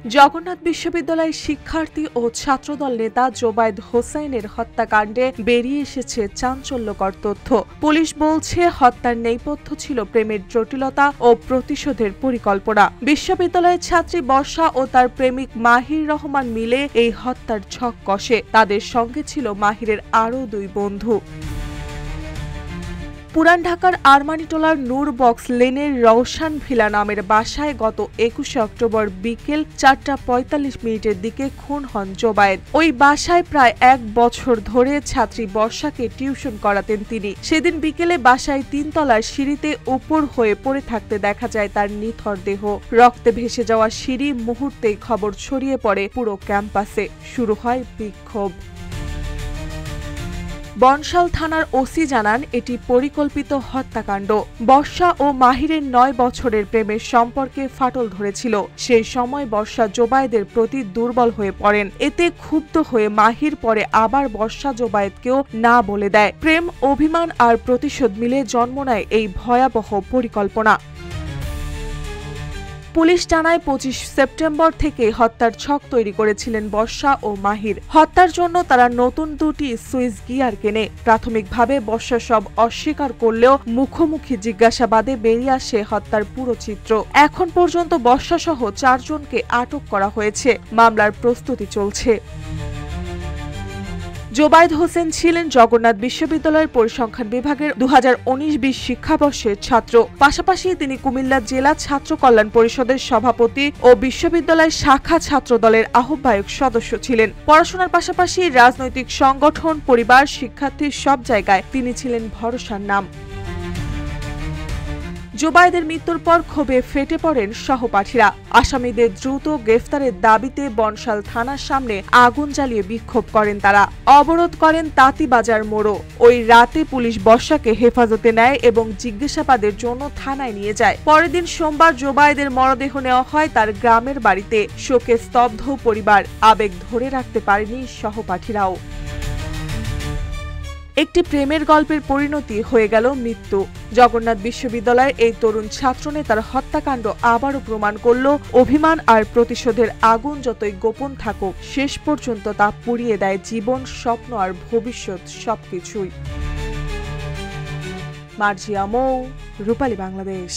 জগন্নাথ বিশ্ববিদ্যালয়ের শিক্ষার্থী ও ছাত্রদল নেতা জোবায়েদ হোসেনের হত্যাকাণ্ডে বেরিয়ে এসেছে চাঞ্চল্যকর তথ্য। পুলিশ বলছে হত্যার নেপথ্য ছিল প্রেমের জটিলতা ও প্রতিশোধের পরিকল্পনা। বিশ্ববিদ্যালয়ের ছাত্রী বর্ষা ও তার প্রেমিক মাহির রহমান মিলে এই হত্যার ছক কষে। তাদের সঙ্গে ছিল মাহিরের আরও ২ বন্ধু। পুরান ঢাকার আরমানিটোলার নূর বক্স লেনের রওশান ভিলা নামের বাসায় গত ২১ অক্টোবর বিকেল ৪টা ৪৫ দিকে খুন হন জোবায়েদ। ওই বাসায় প্রায় ১ বছর ধরে ছাত্রী বর্ষাকে টিউশন করাতেন তিনি। সেদিন বিকেলে বাসায় ৩ তলার সিঁড়িতে উপর হয়ে পড়ে থাকতে দেখা যায় তার নিথর দেহ। রক্তে ভেসে যাওয়া সিঁড়ি মুহূর্তেই খবর ছড়িয়ে পড়ে পুরো ক্যাম্পাসে। শুরু হয় বিক্ষোভ। বনশাল থানার ওসি জানান, এটি পরিকল্পিত হত্যাকাণ্ড। বর্ষা ও মাহিরের ৯ বছরের প্রেমের সম্পর্কে ফাটল ধরেছিল। সেই সময় বর্ষা জোবায়েদের প্রতি দুর্বল হয়ে পড়েন। এতে ক্ষুব্ধ হয়ে মাহির পরে আবার বর্ষা জোবায়েদকেও না বলে দেয়। প্রেম, অভিমান আর প্রতিশোধ মিলে জন্ম নেয় এই ভয়াবহ পরিকল্পনা। পুলিশ জানায় ২৫ সেপ্টেম্বর থেকে হত্যার ছক তৈরি করেছিলেন বর্ষা ও মাহির। হত্যার জন্য তারা নতুন ২টি সুইস গিয়ার কেনে। প্রাথমিকভাবে বর্ষা সব অস্বীকার করলেও মুখোমুখি জিজ্ঞাসাবাদে বেরিয়ে আসে হত্যার পুরো চিত্র। এখন পর্যন্ত বর্ষা সহ ৪ জনকে আটক করা হয়েছে। মামলার প্রস্তুতি চলছে। জোবায়েদ হোসেন ছিলেন জগন্নাথ বিশ্ববিদ্যালয়ের পরিসংখ্যান বিভাগের ২০১৯-২০ শিক্ষাবর্ষের ছাত্র। পাশাপাশি তিনি কুমিল্লা জেলা ছাত্র কল্যাণ পরিষদের সভাপতি ও বিশ্ববিদ্যালয় শাখা ছাত্রদলের আহ্বায়ক সদস্য ছিলেন। পড়াশোনার পাশাপাশি রাজনৈতিক সংগঠন, পরিবার, শিক্ষার্থী সব জায়গায় তিনি ছিলেন ভরসার নাম। জোবায়েদের মৃত্যুর পর ক্ষোভে ফেটে পড়েন সহপাঠীরা। আসামিদের দ্রুত গ্রেফতারের দাবিতে বনশাল থানার সামনে আগুন জ্বালিয়ে বিক্ষোভ করেন তারা। অবরোধ করেন তাঁতীবাজার মোড়ও। ওই রাতে পুলিশ বর্ষাকে হেফাজতে নেয় এবং জিজ্ঞাসাবাদের জন্য থানায় নিয়ে যায়। পরের দিন সোমবার জোবায়েদের মরদেহ নেওয়া হয় তার গ্রামের বাড়িতে। শোকে স্তব্ধ পরিবার। আবেগ ধরে রাখতে পারেনি সহপাঠীরাও। একটি প্রেমের গল্পের পরিণতি হয়ে গেল মৃত্যু। জগন্নাথ বিশ্ববিদ্যালয়ের এই তরুণ ছাত্রনেতার হত্যাকাণ্ড আবারও প্রমাণ করল, অভিমান আর প্রতিশোধের আগুন যতই গোপন থাকুক, শেষ পর্যন্ত তা পুড়িয়ে দেয় জীবন, স্বপ্ন আর ভবিষ্যৎ সবকিছুই। মার্জিয়া মৌ, রূপালী বাংলাদেশ।